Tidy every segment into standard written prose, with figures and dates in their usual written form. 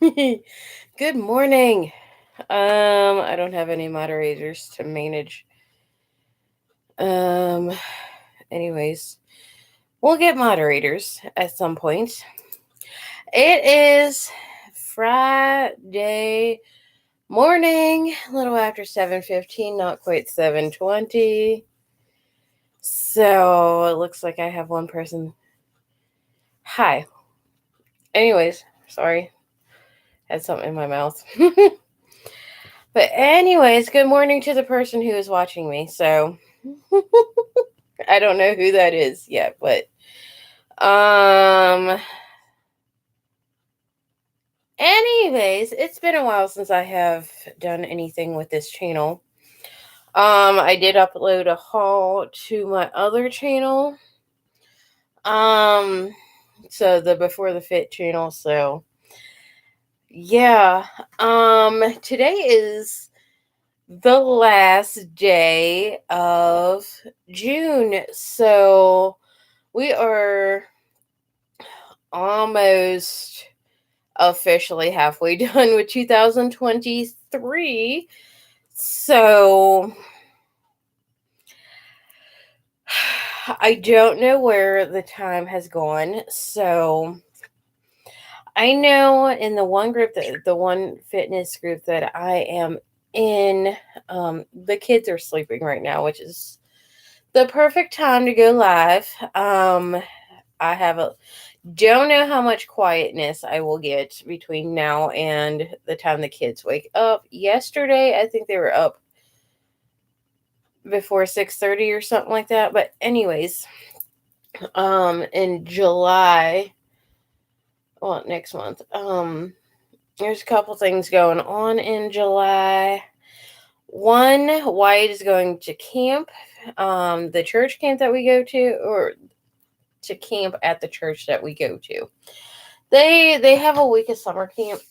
Good morning. I don't have any moderators to manage. Um, anyways, we'll get moderators at some point. It is Friday morning, a little after 7:15, not quite 7:20. So it looks like I have one person. Hi. Anyways, sorry, had something in my mouth. But anyways, good morning to the person who is watching me. So I don't know who that is yet, but um anyways, it's been a while since I have done anything with this channel. I did upload a haul to my other channel. Um so the Before the Fit channel, so yeah. Today is the last day of June. So we are almost officially halfway done with 2023. So I don't know where the time has gone. So I know in the one group that the one fitness group that I am in, the kids are sleeping right now, which is the perfect time to go live. I have a don't know how much quietness I will get between now and the time the kids wake up. Yesterday, I think they were up before 6:30 or something like that. But anyways, in July, well, next month, there's a couple things going on in July. One, Wyatt is going to camp, the church camp that we go to, or to camp at the church that we go to. They have a week of summer camp.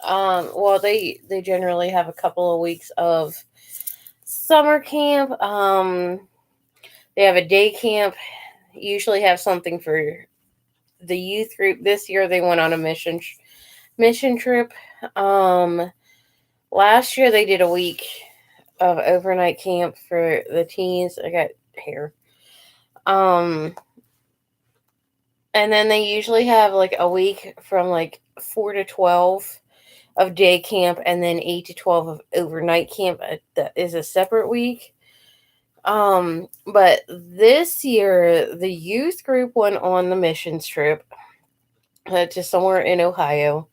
Well, they generally have a couple of weeks of summer camp. They have a day camp. Usually have something for the youth group. This year they went on a mission trip. Um, Last year they did a week of overnight camp for the teens. I got hair. Um, and then they usually have like a week from like 4 to 12 of day camp, and then 8 to 12 of overnight camp. That is a separate week. But this year the youth group went on the missions trip to somewhere in Ohio.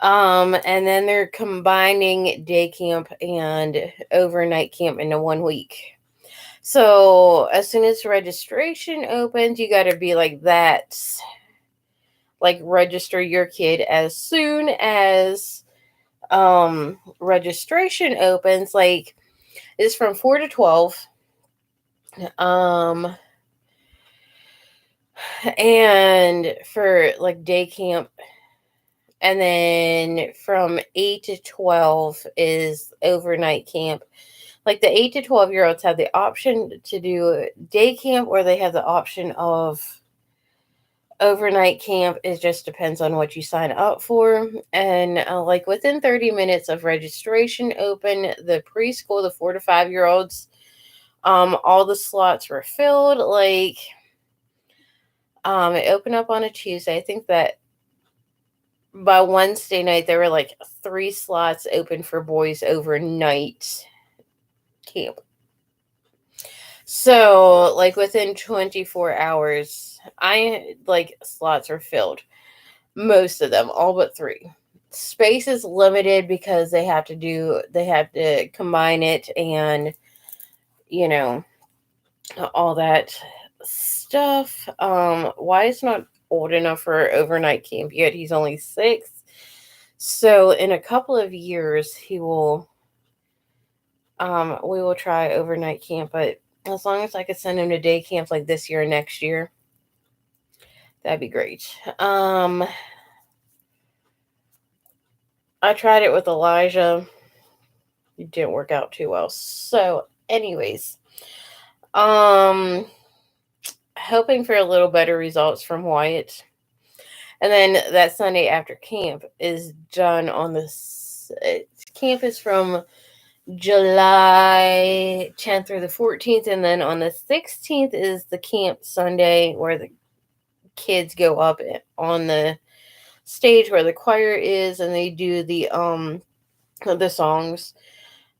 And then they're combining day camp and overnight camp into 1 week. So as soon as registration opens, you got to be like that, like register your kid as soon as registration opens. Like it's from 4 to 12. Um, and for like day camp, and then from 8 to 12 is overnight camp. Like the 8 to 12 year olds have the option to do day camp, or they have the option of overnight camp. It just depends on what you sign up for. And like within 30 minutes of registration open, the preschool, the 4 to 5 year olds, all the slots were filled. Like it opened up on a Tuesday. I think that by Wednesday night there were like 3 slots open for boys overnight camp. So like within 24 hours, I like slots are filled. Most of them, all but 3. Space is limited because they have to combine it, and you know, all that stuff. Why is not old enough for overnight camp yet? He's only 6. So in a couple of years he will we will try overnight camp, but as long as I could send him to day camp like this year or next year, that'd be great. I tried it with Elijah. It didn't work out too well. So, anyways, um hoping for a little better results from Wyatt. And then that Sunday after camp is done on camp is from July 10th through the 14th. And then on the 16th is the camp Sunday where the kids go up on the stage where the choir is and they do the songs.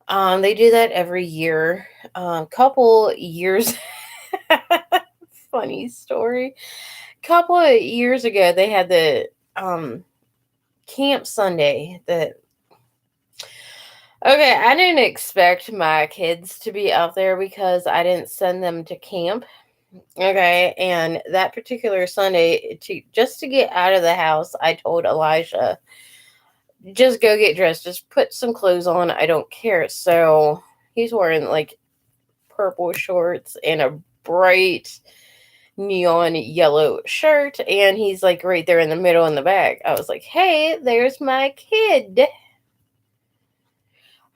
They do that every year. Couple years funny story. Couple of years ago they had the camp Sunday that okay, I didn't expect my kids to be out there because I didn't send them to camp. Okay, and that particular Sunday, just to get out of the house, I told Elijah, just go get dressed, just put some clothes on. I don't care. So he's wearing like purple shorts and a bright neon yellow shirt, and he's like right there in the middle in the back. I was like, hey, there's my kid.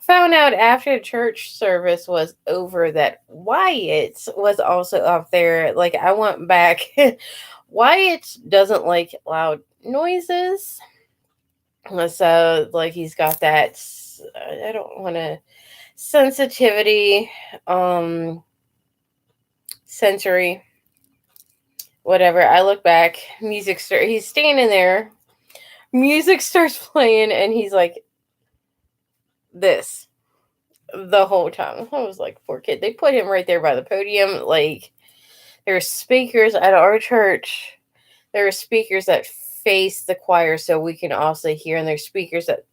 Found out after church service was over that Wyatt was also up there. Like, I went back. Wyatt doesn't like loud noises. So, like, he's got that, I don't want to, sensitivity, sensory, whatever. I look back, he's standing there, music starts playing, and he's like, this the whole time. I was like, poor kid. They put him right there by the podium. Like, there's speakers at our church. There are speakers that face the choir so we can also hear, and there's speakers that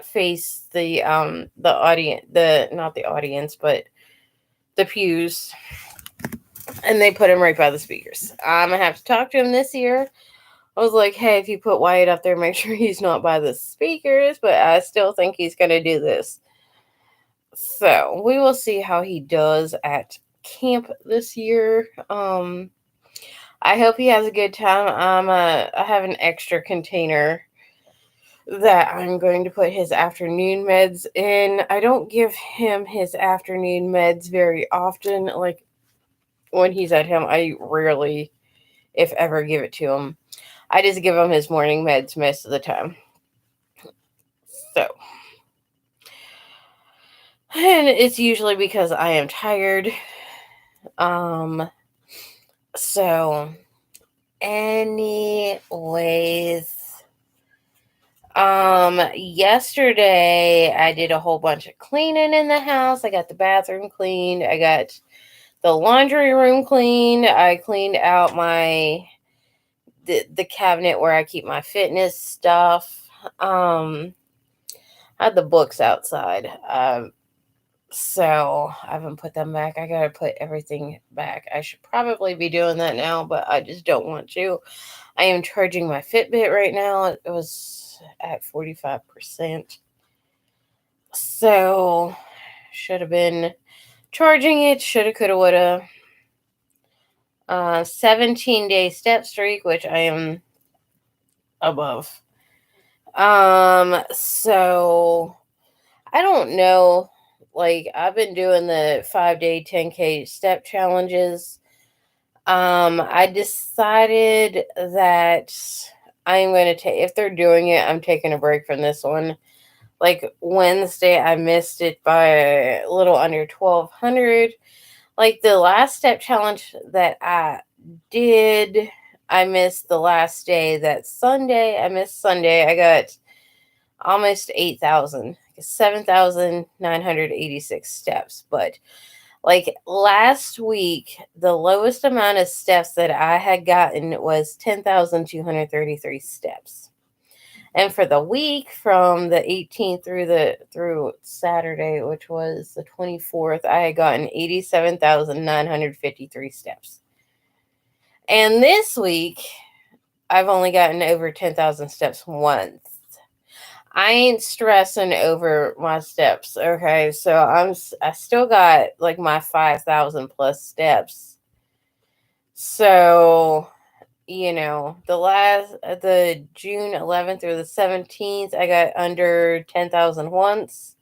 face the audience, the not the audience, but the pews. And they put him right by the speakers. I'm gonna have to talk to him this year. I was like, hey, if you put Wyatt up there, make sure he's not by the speakers, but I still think he's gonna do this. So we will see how he does at camp this year. I hope he has a good time. I have an extra container that I'm going to put his afternoon meds in. I don't give him his afternoon meds very often. Like, when he's at home, I rarely, if ever, give it to him. I just give him his morning meds most of the time. So, and it's usually because I am tired. So, anyways, yesterday I did a whole bunch of cleaning in the house. I got the bathroom cleaned. I got the laundry room cleaned. I cleaned out the cabinet where I keep my fitness stuff. I had the books outside. So I haven't put them back. I gotta put everything back. I should probably be doing that now, but I just don't want to. I am charging my Fitbit right now. It was at 45%. So should have been charging it. Shoulda, coulda, woulda. 17-day step streak, which I am above. So I don't know. Like, I've been doing the 5-day 10K step challenges. I decided that I'm going to take, if they're doing it, I'm taking a break from this one. Like, Wednesday, I missed it by a little under 1,200. Like, the last step challenge that I did, I missed the last day. That Sunday, I missed Sunday. I got almost 8,000, 7,986 steps. But like last week, the lowest amount of steps that I had gotten was 10,233 steps. And for the week from the 18th through Saturday, which was the 24th, I had gotten 87,953 steps. And this week, I've only gotten over 10,000 steps once. I ain't stressing over my steps, okay? So I still got like my 5,000 plus steps. So, the June 11th through the 17th, I got under 10,000 once.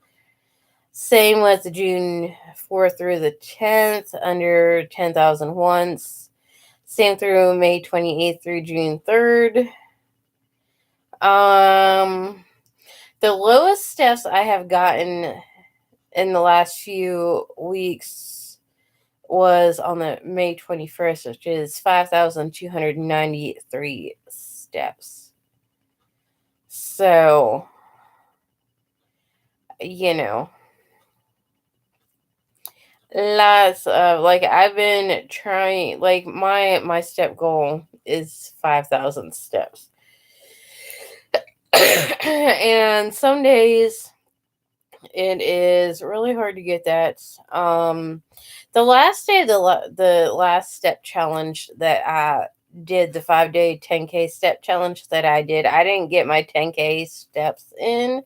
Same with the June 4th through the 10th, under 10,000 once. Same through May 28th through June 3rd. The lowest steps I have gotten in the last few weeks was on the May 21st, which is 5,293 steps. So, you know, lots of like I've been trying like my step goal is 5,000 steps. And some days it is really hard to get that. The last day of the last step challenge that I did, the 5-day 10K step challenge that I did, I didn't get my 10K steps in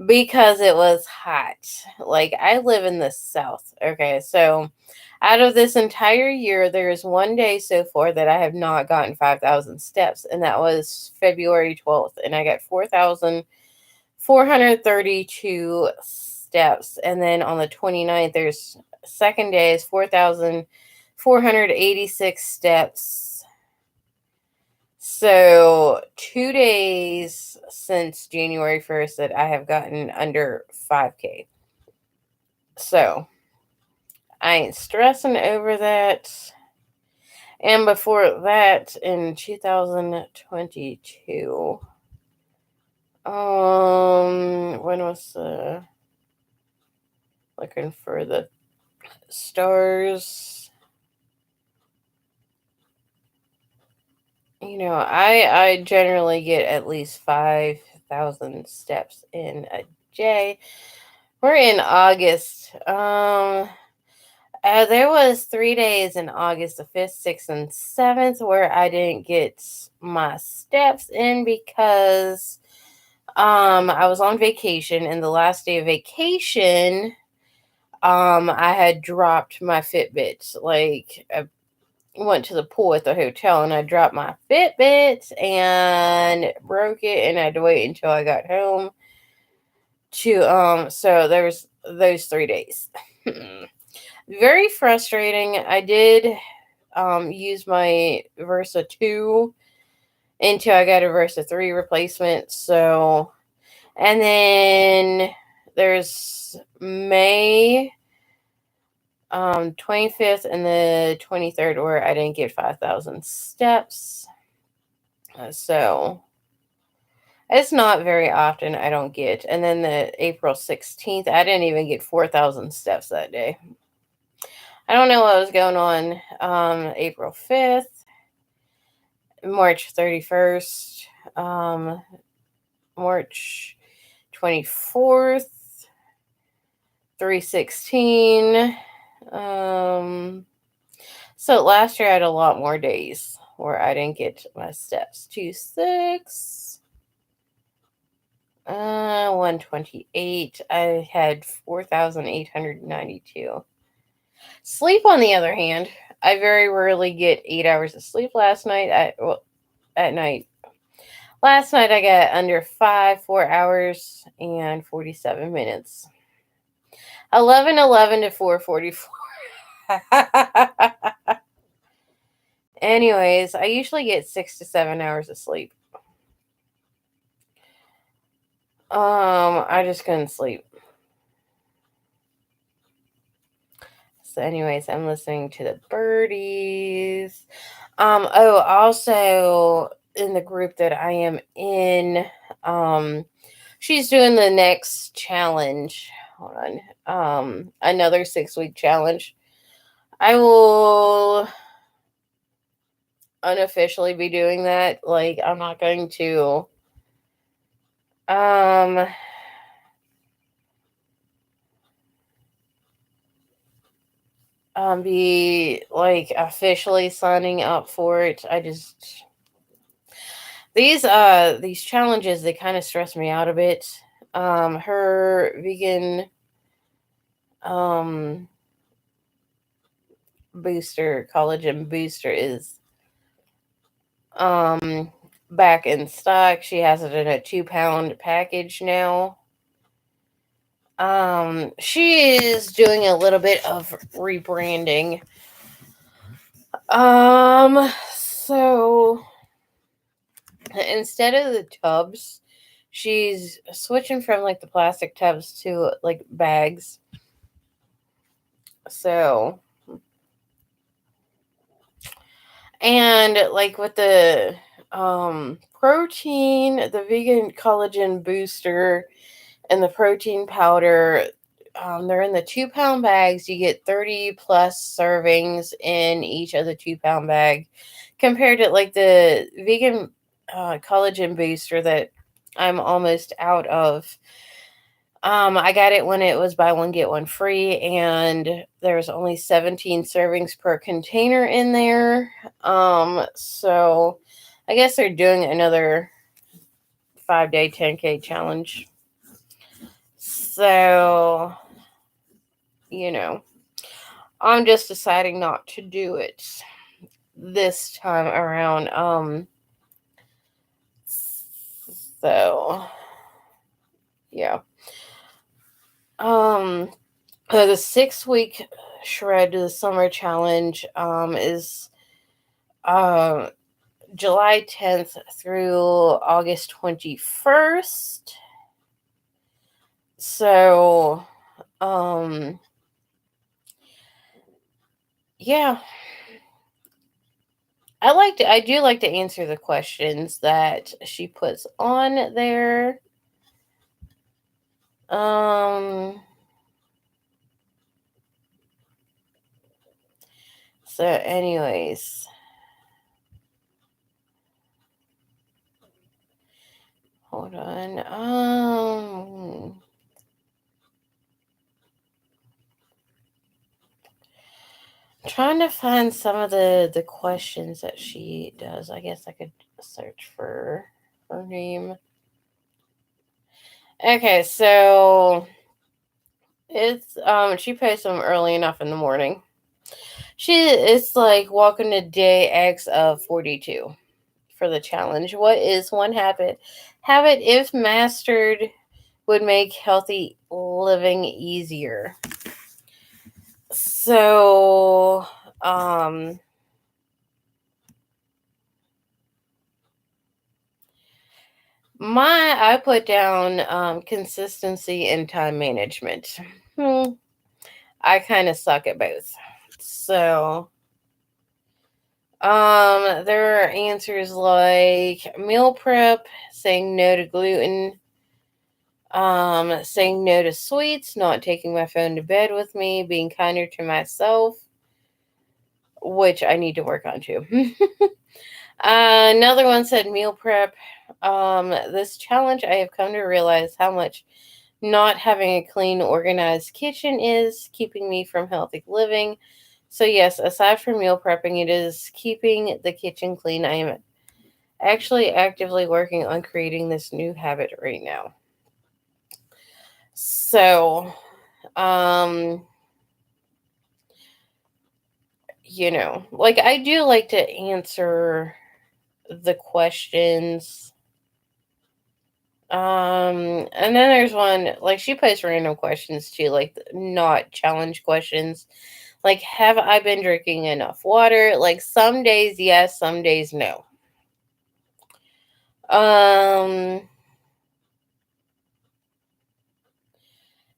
because it was hot. Like I live in the south. Okay, so out of this entire year, there is one day so far that I have not gotten 5,000 steps, and that was February 12th, and I got 4,432 steps. And then on the 29th, there's second day is 4,486 steps. So 2 days since January 1st that I have gotten under 5K. So I ain't stressing over that. And before that, in 2022, when was looking for the stars? I generally get at least 5,000 steps in a day. We're in August. There was 3 days in August, the 5th, 6th, and 7th, where I didn't get my steps in because I was on vacation, and the last day of vacation, I had dropped my Fitbit. Like, I went to the pool at the hotel, and I dropped my Fitbit and broke it, and I had to wait until I got home to, so there was those 3 days. Very frustrating. I did use my Versa 2 until I got a Versa 3 replacement. So, and then there's May 25th and the 23rd where I didn't get 5,000 steps. So, it's not very often I don't get. And then the April 16th, I didn't even get 4,000 steps that day. I don't know what was going on. April 5th, March 31st, March 24th, 316. So last year I had a lot more days where I didn't get my steps. 26, 128. I had 4,892. Sleep, on the other hand, I very rarely get 8 hours of sleep at night. Last night I got under 4 hours and 47 minutes. 11:11 to 4:44. Anyways, I usually get 6 to 7 hours of sleep. I just couldn't sleep. So, anyways, I'm listening to the birdies. Also in the group that I am in, she's doing the next challenge. Hold on. Another 6-week challenge. I will unofficially be doing that. Like, I'm not going to be like officially signing up for it. I just these challenges, they kind of stress me out a bit. Her vegan booster, collagen booster, is back in stock. She has it in a 2-pound package now. She is doing a little bit of rebranding. So instead of the tubs, she's switching from like the plastic tubs to like bags. So, and like with the protein, the vegan collagen booster and the protein powder, they're in the 2 pound bags. You get 30 plus servings in each of the 2 pound bag, compared to like the vegan collagen booster that I'm almost out of. I got it when it was buy one get one free, and there's only 17 servings per container in there. So I guess they're doing another 5-day 10K challenge. So, you know, I'm just deciding not to do it this time around. So yeah. The 6 week shred to the summer challenge is July 10th through August 21st. So yeah, I do like to answer the questions that she puts on there. So anyways, hold on. Trying to find some of the questions that she does. I guess I could search for her name. Okay, so it's she posts them early enough in the morning. It's like walking to day X of 42 for the challenge. What is one habit if mastered would make healthy living easier? So I put down consistency and time management. I kind of suck at both. So there are answers like meal prep, saying no to gluten, saying no to sweets, not taking my phone to bed with me, being kinder to myself, which I need to work on too. Another one said meal prep. This challenge, I have come to realize how much not having a clean, organized kitchen is keeping me from healthy living. So, yes, aside from meal prepping, it is keeping the kitchen clean. I am actually actively working on creating this new habit right now. So, um, like I do like to answer the questions. And then there's one like she posts random questions too, like not challenge questions. Like, have I been drinking enough water? Like some days yes, some days no. Um,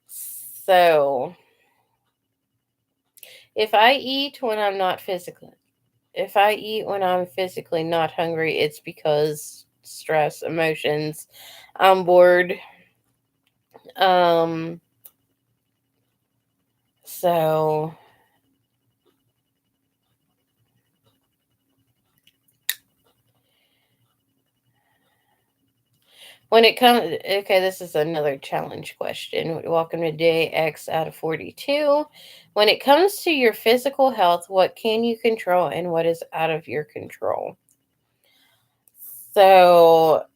so if I eat when I'm not physically if I eat when I'm physically not hungry, it's because stress, emotions, I'm bored. Um, so when it comes, okay, this is another challenge question. Welcome to day X out of 42. When it comes to your physical health, what can you control and what is out of your control? So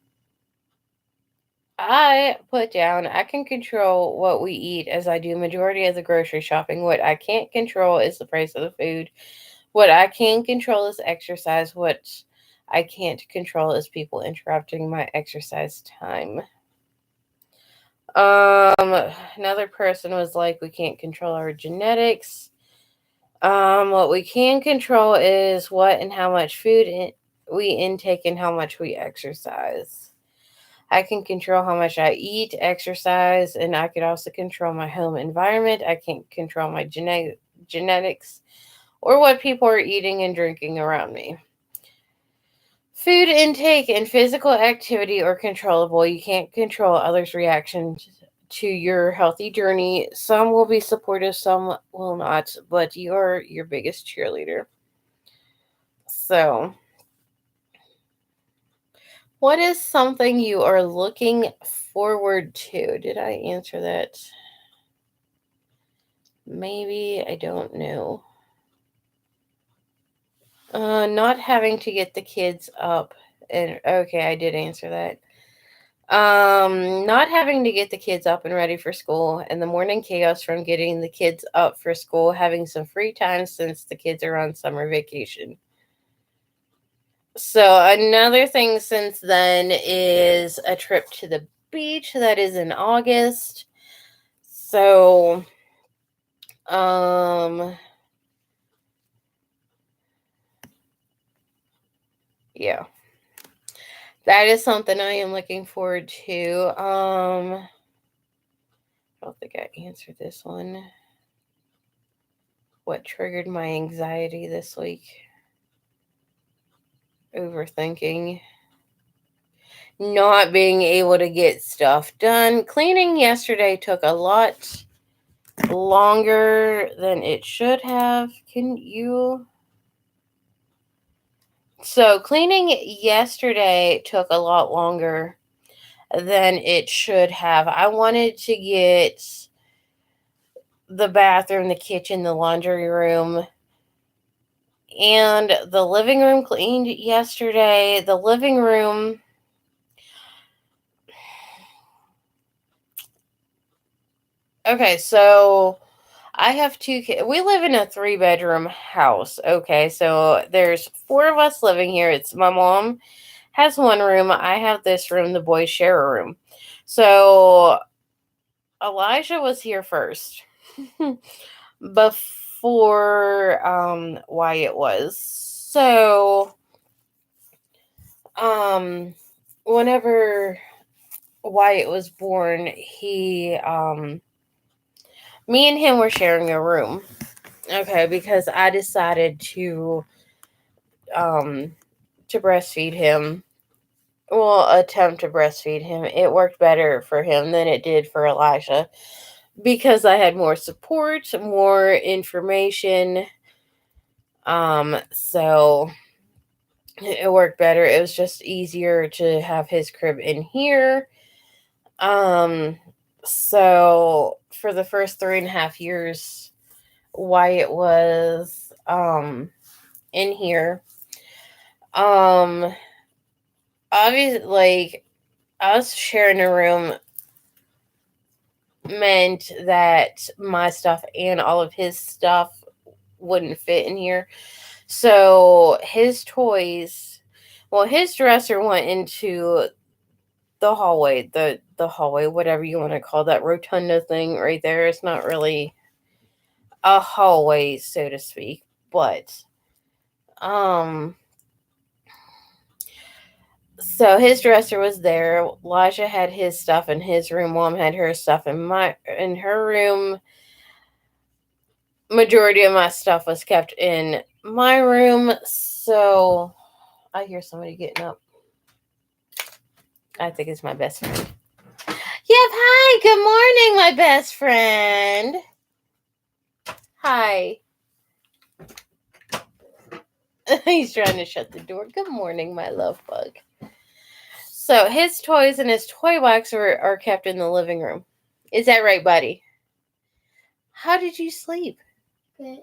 I put down I can control what we eat as I do majority of the grocery shopping. What I can't control is the price of the food. What I can control is exercise. What I can't control is people interrupting my exercise time. Another person was like, we can't control our genetics. What we can control is what and how much food we intake and how much we exercise. I can control how much I eat, exercise, and I could also control my home environment. I can't control my genetics or what people are eating and drinking around me. Food intake and physical activity are controllable. You can't control others' reactions to your healthy journey. Some will be supportive, some will not, but you are your biggest cheerleader. So, what is something you are looking forward to? Did I answer that? Maybe, I don't know. Not having to get the kids up. And okay, I did answer that. Not having to get the kids up and ready for school, and the morning chaos from getting the kids up for school, having some free time since the kids are on summer vacation. So, another thing since then is a trip to the beach that is in August. So, yeah. That is something I am looking forward to. I don't think I answered this one. What triggered my anxiety this week? Overthinking. Not being able to get stuff done. Cleaning yesterday took a lot longer than it should have. Can you? So, cleaning yesterday took a lot longer than it should have. I wanted to get the bathroom, the kitchen, the laundry room, and the living room cleaned yesterday. The living room, okay, so I have two kids. We live in a 3-bedroom house. Okay, so there's 4 of us living here. It's my mom has one room. I have this room. The boys share a room. So Elijah was here first before Wyatt was. So whenever Wyatt was born, he me and him were sharing a room. Okay, because I decided to breastfeed him. Well, attempt to breastfeed him. It worked better for him than it did for Elijah because I had more support, more information. So it worked better. It was just easier to have his crib in here. So for the first 3.5 years, Wyatt was in here. Obviously, like, us sharing a room meant that my stuff and all of his stuff wouldn't fit in here. So his toys, well, his dresser went into the hallway, the hallway, whatever you want to call that rotunda thing right there. It's not really a hallway, so to speak, but so his dresser was there. Elijah had his stuff in his room. Mom had her stuff in her room. Majority of my stuff was kept in my room. So I hear somebody getting up. I think it's my best friend. Yep, hi, good morning, my best friend. Hi. He's trying to shut the door. Good morning, my love bug. So his toys and his toy box are kept in the living room. Is that right, buddy? How did you sleep? Good.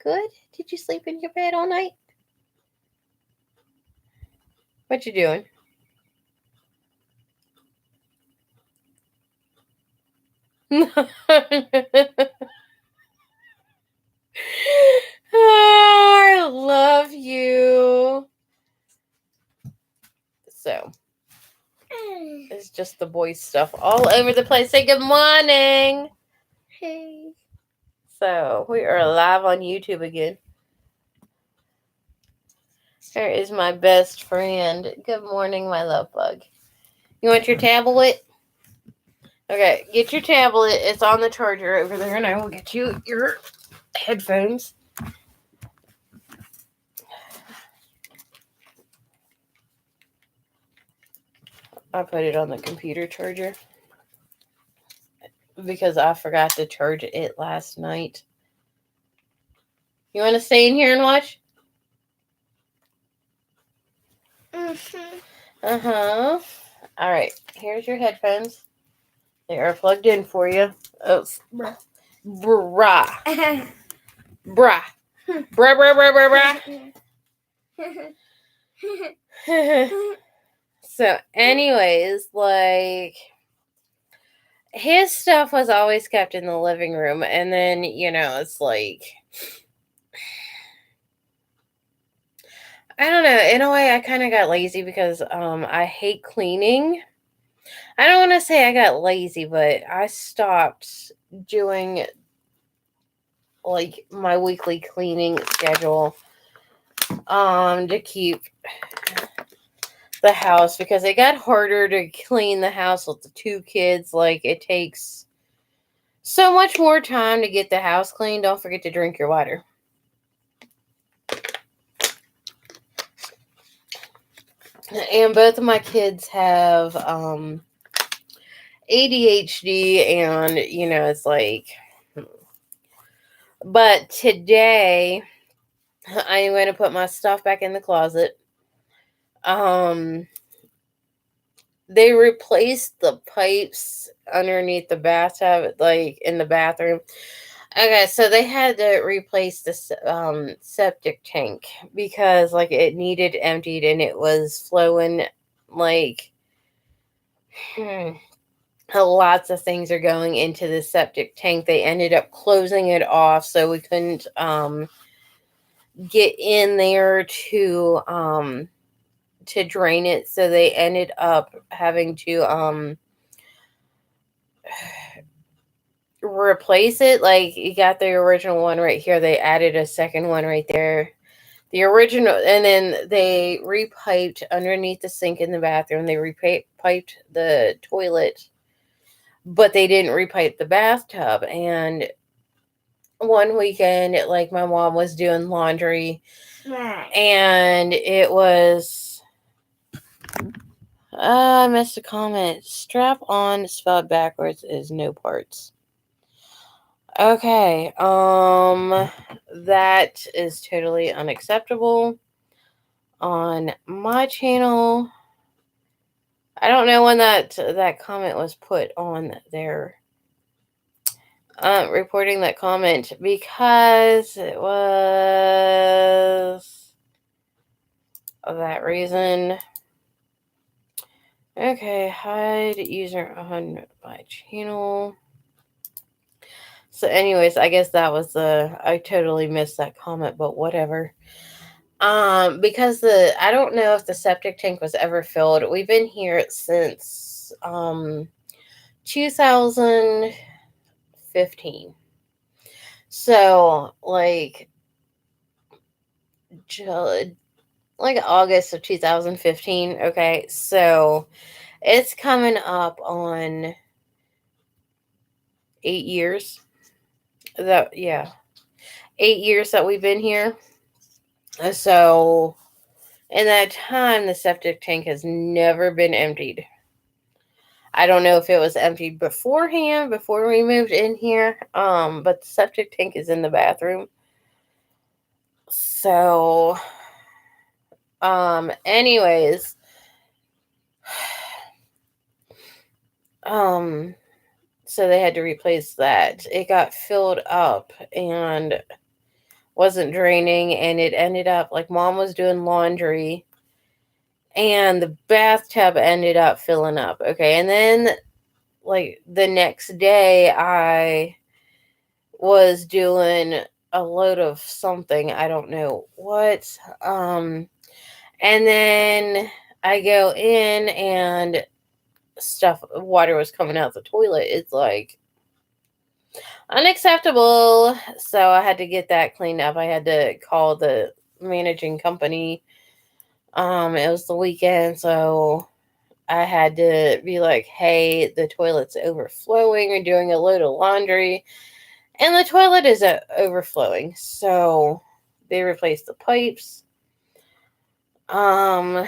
Good? Did you sleep in your bed all night? What you doing? Oh, I love you. So, it's just the boys' stuff all over the place. Say good morning. Hey. So, we are live on YouTube again. There is my best friend. Good morning, my love bug. You want your tablet? Okay, get your tablet. It's on the charger over there, and I will get you your headphones. I put it on the computer charger because I forgot to charge it last night. You want to stay in here and watch? Uh-huh. All right, here's your headphones. They are plugged in for you. Oh, brah. Brah. Brah. Brah, brah, brah, brah, brah. So, anyways, like, his stuff was always kept in the living room. And then, it's like, I don't know. In a way, I kind of got lazy because I hate cleaning. I don't want to say I got lazy, but I stopped doing like my weekly cleaning schedule to keep the house because it got harder to clean the house with the 2 kids. Like, it takes so much more time to get the house clean. Don't forget to drink your water. And both of my kids have ADHD, and it's like, but today I am going to put my stuff back in the closet. They replaced the pipes underneath the bathtub, like in the bathroom. Okay, so they had to replace the septic tank because like it needed emptied and it was flowing like lots of things are going into the septic tank. They ended up closing it off so we couldn't get in there to drain it. So they ended up having to replace it. Like, you got the original one right here. They added a second one right there. The original, and then they repiped underneath the sink in the bathroom. They repiped the toilet, but they didn't repipe the bathtub. And one weekend, like, my mom was doing laundry, and it was, I missed a comment. Strap on spelled backwards is no parts. Okay, that is totally unacceptable on my channel. I don't know when that comment was put on there. Reporting that comment because it was that reason. Okay, hide user on my channel. So anyways, I guess that was I totally missed that comment, but whatever. Because I don't know if the septic tank was ever filled. We've been here since 2015. So like August of 2015. Okay, so it's coming up on 8 years. 8 years that we've been here. So in that time, the septic tank has never been emptied. I don't know if it was emptied beforehand, before we moved in here, but the septic tank is in the bathroom. So, anyways, so they had to replace that. It got filled up and wasn't draining, and it ended up like mom was doing laundry and the bathtub ended up filling up. Okay, and then like the next day I was doing a load of something, I don't know what, and then I go in and water was coming out the toilet. It's like unacceptable. So I had to get that cleaned up. I had to call the managing company It was the weekend, so I had to be like, hey, the toilet's overflowing. We're doing a load of laundry, and the toilet is overflowing. So they replaced the pipes. Um,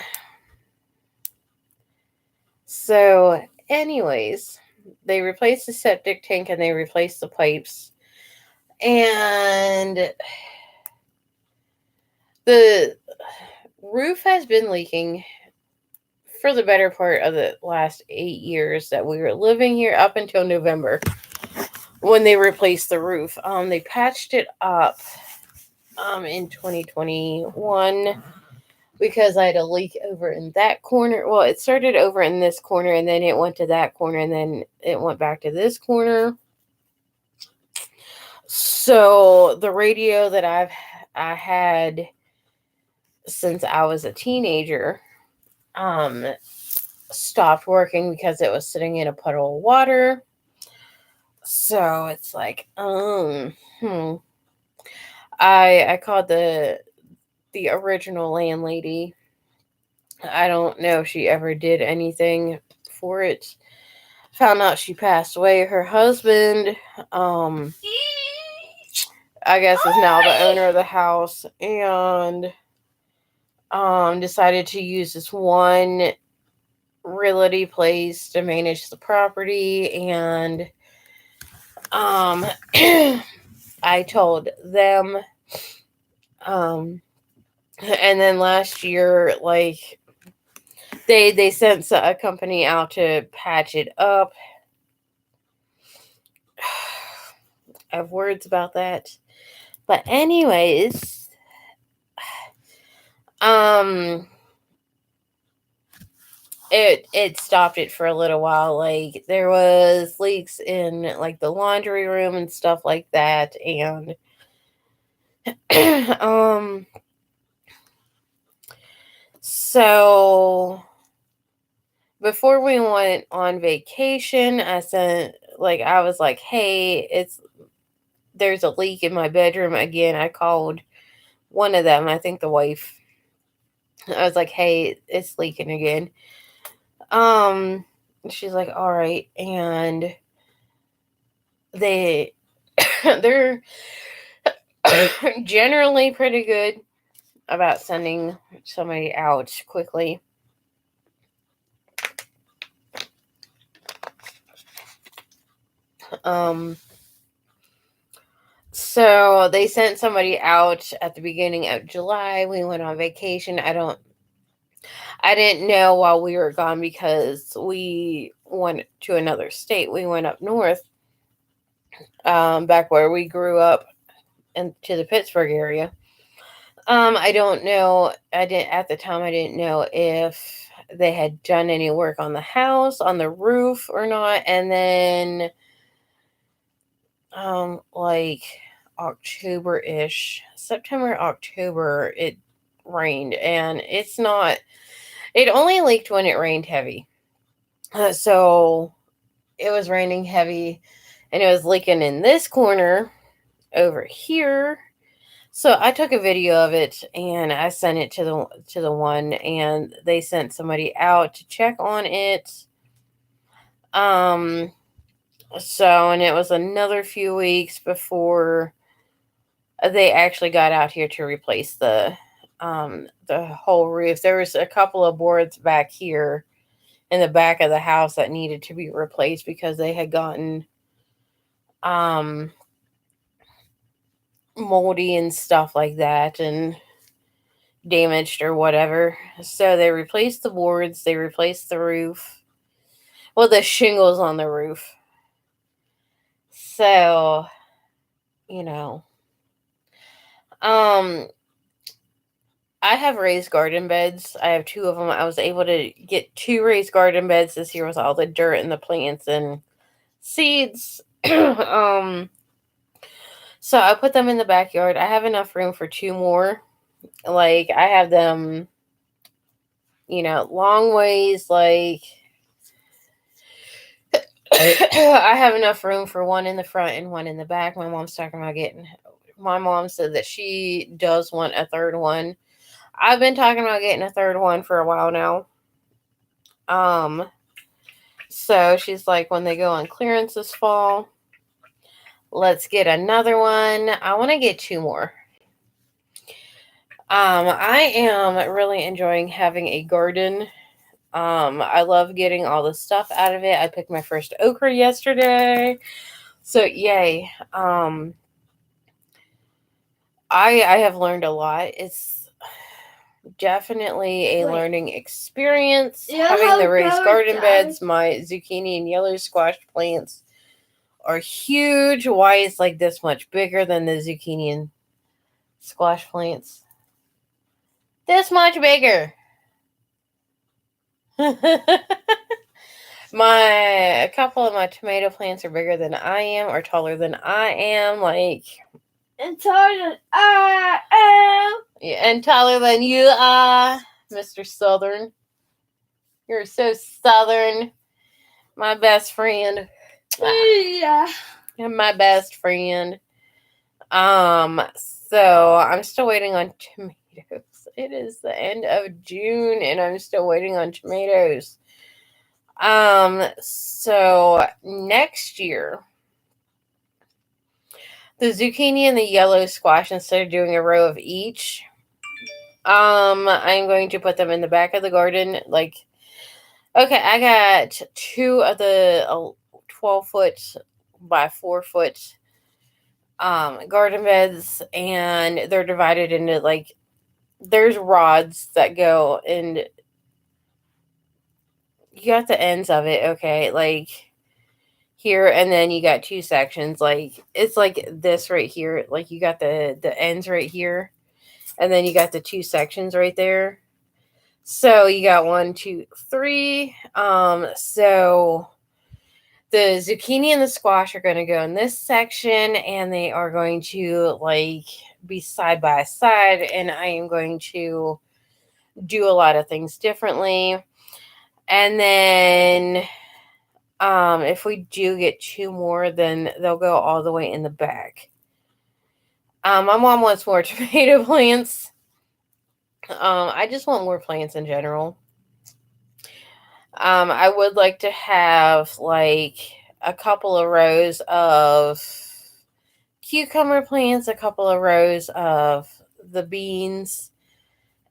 so, anyways, they replaced the septic tank and they replaced the pipes. And the roof has been leaking for the better part of the last 8 years that we were living here up until November when they replaced the roof. They patched it up in 2021 because I had a leak over in that corner. Well, it started over in this corner and then it went to that corner and then it went back to this corner. So the radio that I had since I was a teenager stopped working because it was sitting in a puddle of water. So it's like, I called the original landlady. I don't know if she ever did anything for it. Found out she passed away. Her husband, I guess, is now the owner of the house, and decided to use this one realty place to manage the property. And I told them, and then last year, like, they sent a company out to patch it up. I have words about that. But anyways, it stopped it for a little while. Like, there was leaks in like the laundry room and stuff like that. And so before we went on vacation, I was like, hey, there's a leak in my bedroom again. I called one of them, I think the wife. I was like, hey, it's leaking again. She's like, all right. And they're generally pretty good about sending somebody out quickly. So they sent somebody out at the beginning of July. We went on vacation. I didn't know while we were gone because we went to another state. We went up north, back where we grew up, and to the Pittsburgh area. I don't know. At the time. I didn't know if they had done any work on the house, on the roof, or not. And then, like October-ish, September, October, it rained, and it only leaked when it rained heavy. So it was raining heavy, and it was leaking in this corner over here. So I took a video of it and I sent it to the one, and they sent somebody out to check on it. So, and it was another few weeks before they actually got out here to replace the whole roof. There was a couple of boards back here in the back of the house that needed to be replaced because they had gotten moldy and stuff like that and damaged or whatever. So they replaced the boards, they replaced the roof. Well, the shingles on the roof. So, you know. I have raised garden beds. I have 2 of them. I was able to get 2 raised garden beds this year with all the dirt and the plants and seeds. So I put them in the backyard. I have enough room for 2 more. Like, I have them, long ways, like I have enough room for one in the front and one in the back. My mom said that she does want a third one. I've been talking about getting a third one for a while now. So she's like, when they go on clearance this fall, let's get another one. I want to get 2 more. I am really enjoying having a garden. I love getting all the stuff out of it. I picked my first okra yesterday. So yay. I have learned a lot. It's definitely a learning experience. Having the raised garden beds, my zucchini and yellow squash plants are huge. Why it's like this much bigger than the zucchini and squash plants? This much bigger. A couple of my tomato plants are bigger than I am, or taller than I am. And taller than I am. Yeah, and taller than you are, Mr. Southern. You're so Southern. My best friend. Yeah. You're my best friend. So I'm still waiting on tomatoes. It is the end of June and I'm still waiting on tomatoes. So next year, the zucchini and the yellow squash, instead of doing a row of each, I'm going to put them in the back of the garden. Okay, I got 2 of the 12-foot by 4-foot garden beds, and they're divided into there's rods that go, and you got the ends of it, okay, here, and then you got 2 sections, it's like this right here, you got the ends right here, and then you got the 2 sections right there. So you got 1, 2, 3. So the zucchini and the squash are going to go in this section, and they are going to be side by side, and I am going to do a lot of things differently. And then if we do get 2 more, then they'll go all the way in the back. My mom wants more tomato plants. I just want more plants in general. I would like to have a couple of rows of cucumber plants, a couple of rows of the beans,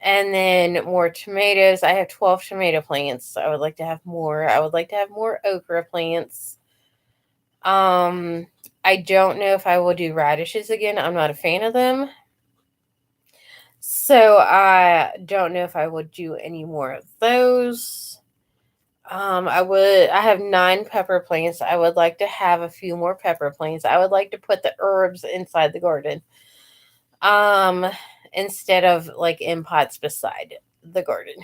and then more tomatoes. I have 12 tomato plants. I would like to have more. I would like to have more okra plants. I don't know if I will do radishes again. I'm not a fan of them. So I don't know if I would do any more of those. I have 9 pepper plants. I would like to have a few more pepper plants. I would like to put the herbs inside the garden. Instead of in pots beside the garden.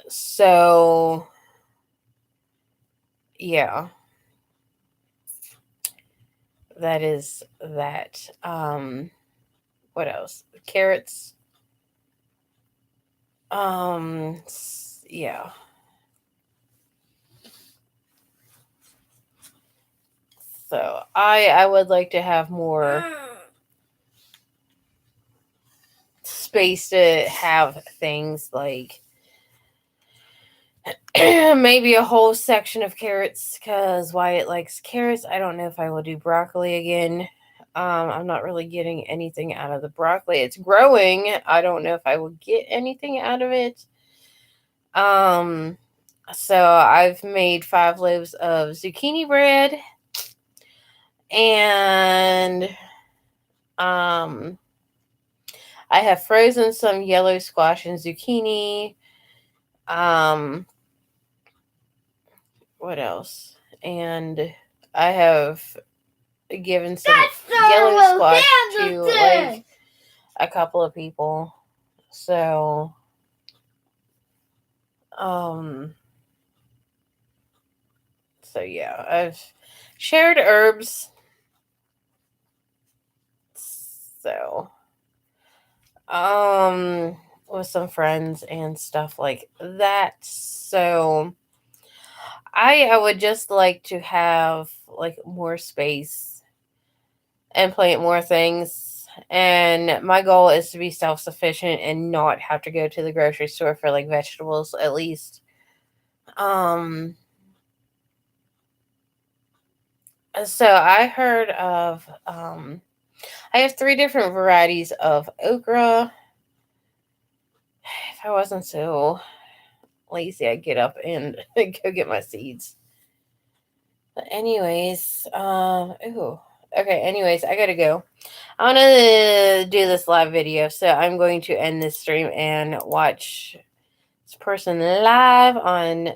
So yeah. That is that. What else? Carrots. Yeah. So I would like to have more space to have things maybe a whole section of carrots, because Wyatt likes carrots. I don't know if I will do broccoli again. I'm not really getting anything out of the broccoli. It's growing. I don't know if I will get anything out of it. So I've made 5 loaves of zucchini bread, and I have frozen some yellow squash and zucchini. What else? And I have given some yellow squash to a couple of people. So yeah, I've shared herbs. So with some friends and stuff like that. So I would just like to have more space and plant more things. And my goal is to be self-sufficient and not have to go to the grocery store for like vegetables at least. So I heard of I have 3 different varieties of okra. If I wasn't so lazy, I'd get up and go get my seeds. But anyways, okay, anyways, I gotta go. I want to do this live video, so I'm going to end this stream and watch this person live on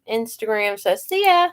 Instagram. So see ya.